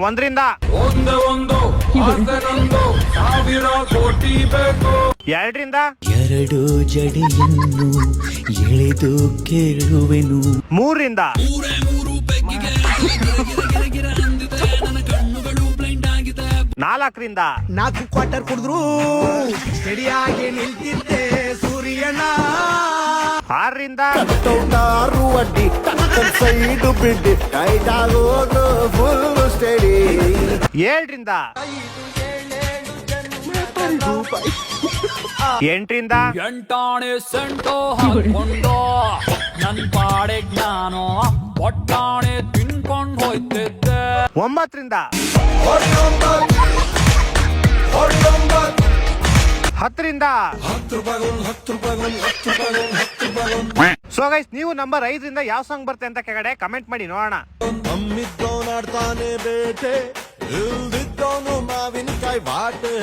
ಒಂದರಿಂದ ಎರಡರಿಂದ ಎರಡು ಜಡಿಯನ್ನು ಎಳೆದು ಕೇಳುವೆನು ಮೂರರಿಂದ ನಾಲ್ಕರಿಂದ 4 ಕ್ವಾರ್ಟರ್ ಕುಡಿದ್ರು ಸ್ಟಡಿಯಾಗಿ ನಿಲ್ತಿದ್ದೆ ಸೂರ್ಯನ ಆರರಿಂದ ಅಡ್ಡಿ ಸೈಡು ಬಿಡ್ಡಿ ಟೈಟ್ ಆಗೋದು ಫುಲ್ ಸ್ಟಡಿ ಏಳರಿಂದ ಎಂಟರಿಂದ ಎಂಟಾಣೆ ಸೆಂಟೋ ಹಾಕೊಂಡು ನನ್ ಪಾಡೆ ಜ್ಞಾನೋ ಒಟ್ಟಾಣೆ ತಿನ್ಕೊಂಡ್ ಹೋಯ್ತಿದ್ದೆ ಒಂಬತ್ತರಿಂದ ಹತ್ತರಿಂದ ಸೊ ಗೈಸ್ ನೀವು ನಂಬರ್ 5ರಿಂದ ಯಾವ ಸಾಂಗ್ ಬರುತ್ತೆ ಅಂತ ಕೆಳಗಡೆ ಕಮೆಂಟ್ ಮಾಡಿ ನೋಡೋಣ. ಅಮ್ಮಿದ್ದವನಾಡ್ತಾನೆ ಬೇಟೆ ಇಲ್ದಿದ್ದವನು ಮಾವಿನಕಾಯಿ ಬಾಟೆ